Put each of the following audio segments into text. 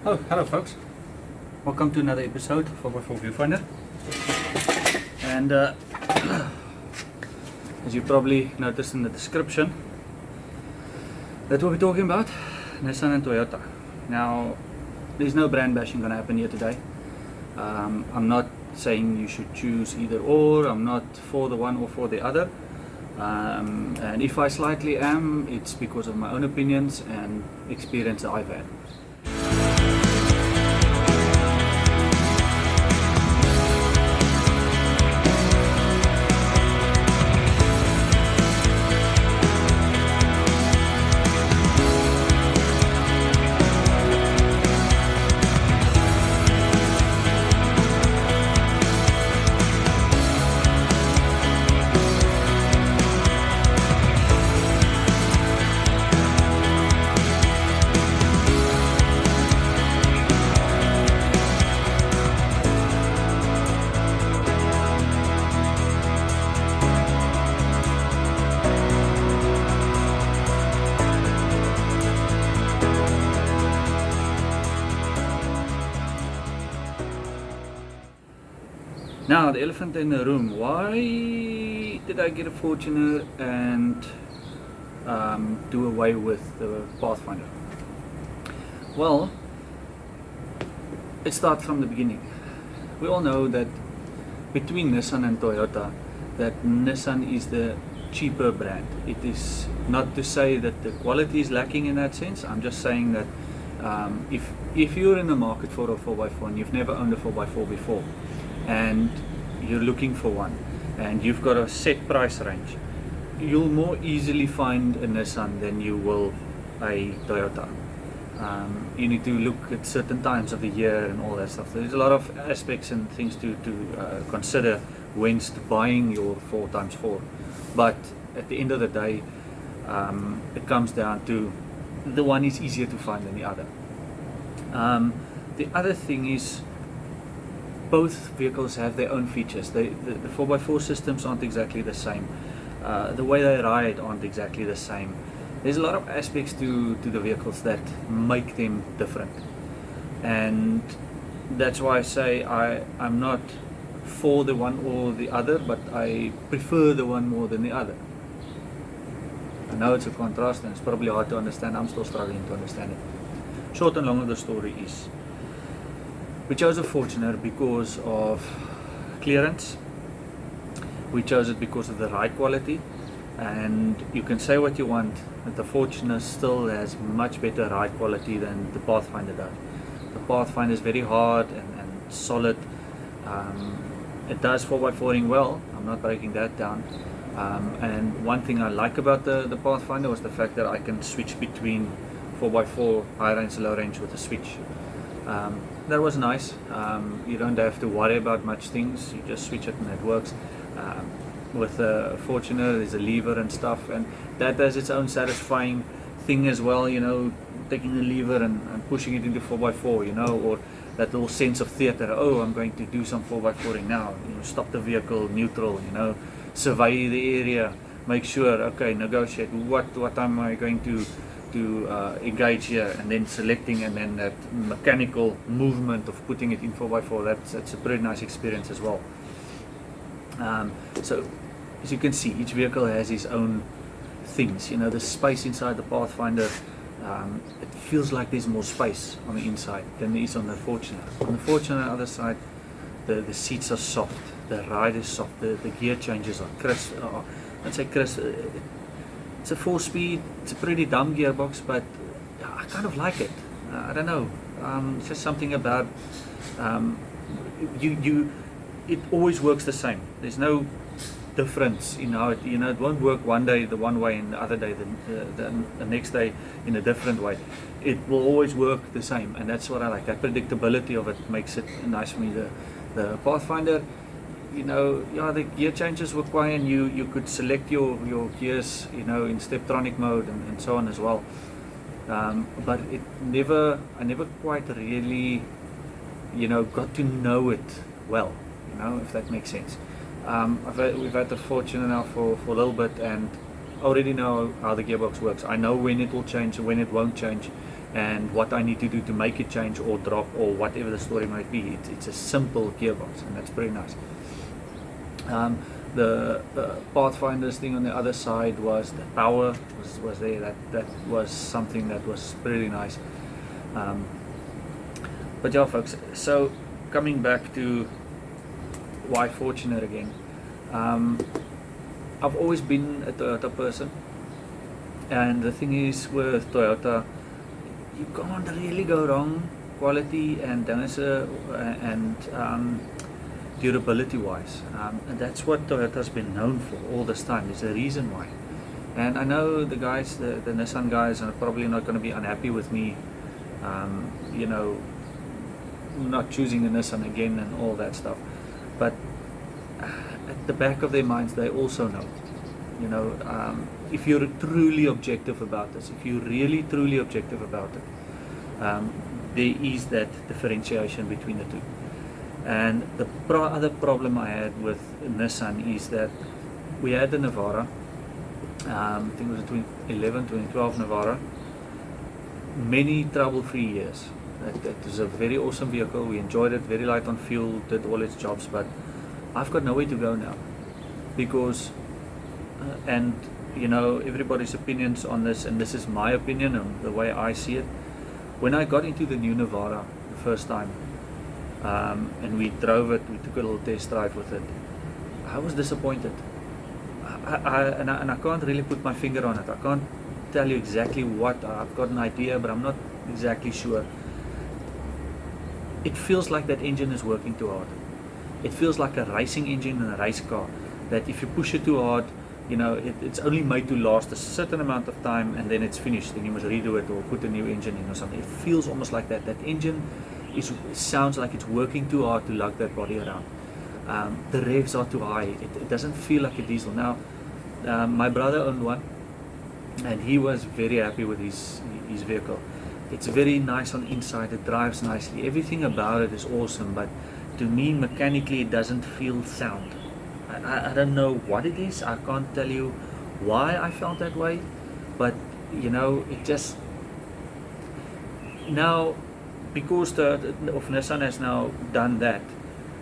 Oh, hello folks. Welcome to another episode of ViewFinder. And as you probably noticed in the description, that we'll be talking about Nissan and Toyota. Now, there's no brand bashing going to happen here today. I'm not saying you should choose either or. I'm not for the one or for the other. And if I slightly am, it's because of my own opinions and experience that I've had. Now, the elephant in the room. Why did I get a Fortuner and do away with the Pathfinder? Well, it starts from the beginning. We all know that between Nissan and Toyota, that Nissan is the cheaper brand. It is not to say that the quality is lacking in that sense. I'm just saying that if you're in the market for a 4x4 and you've never owned a 4x4 before, and you're looking for one and you've got a set price range, you'll more easily find a Nissan than you will a Toyota. You need to look at certain times of the year and all that stuff. There's a lot of aspects and things to consider when buying your 4x4, but at the end of the day, it comes down to the one is easier to find than the other. The other thing is, both vehicles have their own features. The 4x4 systems aren't exactly the same. The way they ride aren't exactly the same. There's a lot of aspects to the vehicles that make them different. And that's why I say I'm not for the one or the other, but I prefer the one more than the other. I know it's a contrast and it's probably hard to understand. I'm still struggling to understand it. Short and long of the story is, we chose a Fortuner because of clearance. We chose it because of the ride quality, and you can say what you want, but the Fortuner still has much better ride quality than the Pathfinder does. The Pathfinder is very hard and solid. It does 4x4ing well. I'm not breaking that down. And one thing I like about the Pathfinder was the fact that I can switch between 4x4 high range, low range with a switch. That was nice. You don't have to worry about much things. You just switch it and it works. With a Fortuner, there's a lever and stuff, and that has its own satisfying thing as well. You know, taking the lever and pushing it into 4x4. You know, or that little sense of theatre. Oh, I'm going to do some 4x4ing now. You know, stop the vehicle, neutral. You know, survey the area, make sure. Okay, negotiate. What am I going to engage here, and then selecting, and then that mechanical movement of putting it in 4x4, that's a pretty nice experience as well. So as you can see, each vehicle has its own things. You know, the space inside the Pathfinder, it feels like there's more space on the inside than there is on the Fortuner. On the Fortuner, on the other side, the seats are soft, the ride is soft, the gear changes are crisp. I'd say crisp. It's a 4-speed, it's a pretty dumb gearbox, but I kind of like it. I don't know, it's just something about, it always works the same. There's no difference in how it, you know, it won't work one day the one way and the other day the next day in a different way. It will always work the same, and that's what I like. That predictability of it makes it nice for me. The Pathfinder, you know, yeah, the gear changes were quiet, and you could select your gears, you know, in Steptronic mode and so on as well. But I never quite really, you know, got to know it well, you know, if that makes sense. We've had the Fortuner now for a little bit, and I already know how the gearbox works. I know when it will change and when it won't change. and what I need to do to make it change or drop or whatever the story might be. It's a simple gearbox, and that's pretty nice. The Pathfinder's thing on the other side was the power was there. That was something that was pretty nice. But yeah, folks, so coming back to why Fortuner again. I've always been a Toyota person, and the thing is with Toyota, you can't really go wrong quality and durability wise, and that's what Toyota's been known for all this time. There's a reason why. And I know the guys, the Nissan guys, are probably not going to be unhappy with me, you know, not choosing the Nissan again and all that stuff. But at the back of their minds, they also know, you know, if you're truly objective about this, if you're really truly objective about it, there is that differentiation between the two. And the other problem I had with Nissan is that we had the Navara, I think it was a 2011, 2012 Navara, many trouble-free years. That was a very awesome vehicle. We enjoyed it, very light on fuel, did all its jobs, but I've got nowhere to go now because, and you know, everybody's opinions on this, and this is my opinion and the way I see it. When I got into the new Navara the first time, and we drove it, we took a little test drive with it, I was disappointed. And I can't really put my finger on it. I can't tell you exactly what. I've got an idea, but I'm not exactly sure. It feels like that engine is working too hard. It feels like a racing engine in a race car, that if you push it too hard, you know, it's only made to last a certain amount of time and then it's finished, then you must redo it or put a new engine in or something. It feels almost like that. That engine sounds like it's working too hard to lug that body around. The revs are too high. It doesn't feel like a diesel. Now, my brother owned one, and he was very happy with his vehicle. It's very nice on the inside. It drives nicely. Everything about it is awesome, but to me, mechanically, it doesn't feel sound. I don't know what it is. I can't tell you why I felt that way, but you know, it just now, because Nissan has now done that,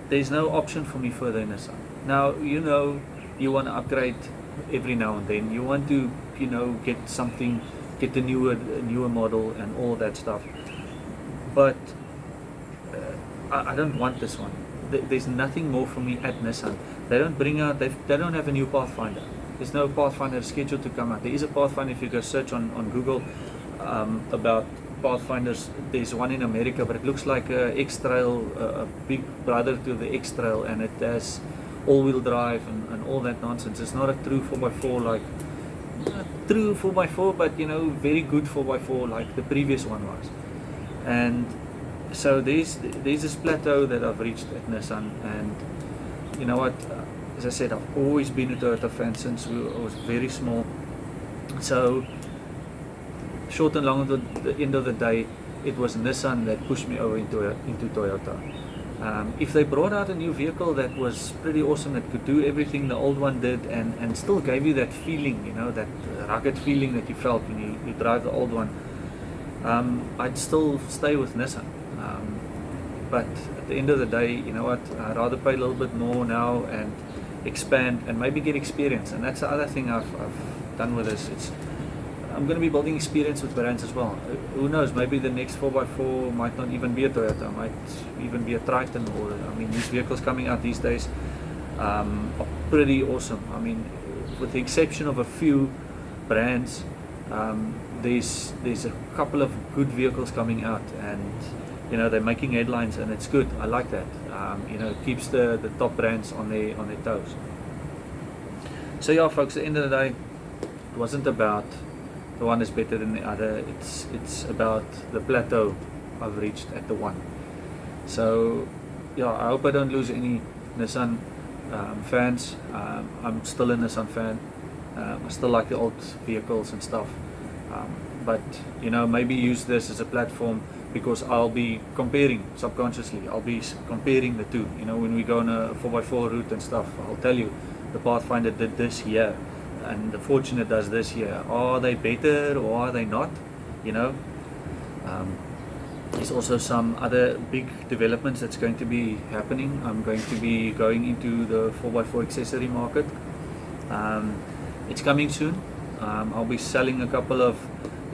there's no option for me further in Nissan. Now, you know, you want to upgrade every now and then. You want to, you know, get something, get the newer model and all that stuff. But I don't want this one. There's nothing more for me at Nissan. They don't bring out, they don't have a new Pathfinder. There's no Pathfinder scheduled to come out. There is a Pathfinder if you go search on Google about Pathfinders. There's one in America, but it looks like a X-Trail, a big brother to the X-Trail, and it has all-wheel drive and all that nonsense. It's not a true 4x4 like, not true 4x4, but you know, very good 4x4 like the previous one was. And so there's this plateau that I've reached at Nissan, and you know what, as I said, I've always been a Toyota fan since I was very small. So short and long at the end of the day, it was Nissan that pushed me over into Toyota. If they brought out a new vehicle that was pretty awesome, that could do everything the old one did and still gave you that feeling, you know, that rugged feeling that you felt when you drive the old one, I'd still stay with Nissan. But at the end of the day, you know what, I'd rather pay a little bit more now and expand and maybe get experience. And that's the other thing I've done with this. I'm going to be building experience with brands as well. Who knows, maybe the next 4x4 might not even be a Toyota, might even be a Triton, or I mean, these vehicles coming out these days are pretty awesome. I mean, with the exception of a few brands, there's a couple of good vehicles coming out, and you know, they're making headlines, and it's good. I like that. You know, it keeps the top brands on their toes. So yeah, folks, at the end of the day, it wasn't about the one is better than the other. It's about the plateau I've reached at the one. So yeah, I hope I don't lose any Nissan fans. I'm still a Nissan fan. I still like the old vehicles and stuff. But you know, maybe use this as a platform, because I'll be comparing subconsciously. I'll be comparing the two. You know, when we go on a 4x4 route and stuff, I'll tell you, the Pathfinder did this here, and the Fortuner does this here. Are they better or are they not? You know, There's also some other big developments that's going to be happening. I'm going to be going into the 4x4 accessory market. It's coming soon. I'll be selling a couple of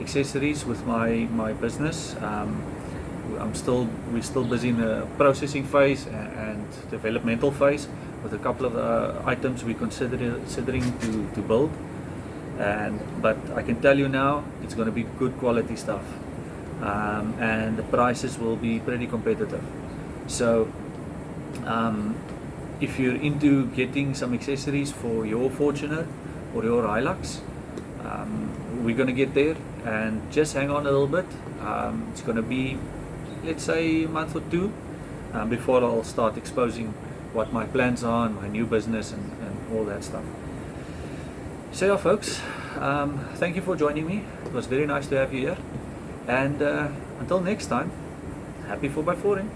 accessories with my business. We're still busy in the processing phase and developmental phase with a couple of items we're considering to build. But I can tell you now, it's going to be good quality stuff, and the prices will be pretty competitive. So if you're into getting some accessories for your Fortuner or your Hilux, we're going to get there, and just hang on a little bit. It's going to be, let's say, a month or two before I'll start exposing what my plans are and my new business and all that stuff. So yeah, folks, thank you for joining me. It was very nice to have you here, and until next time, happy 4x4ing.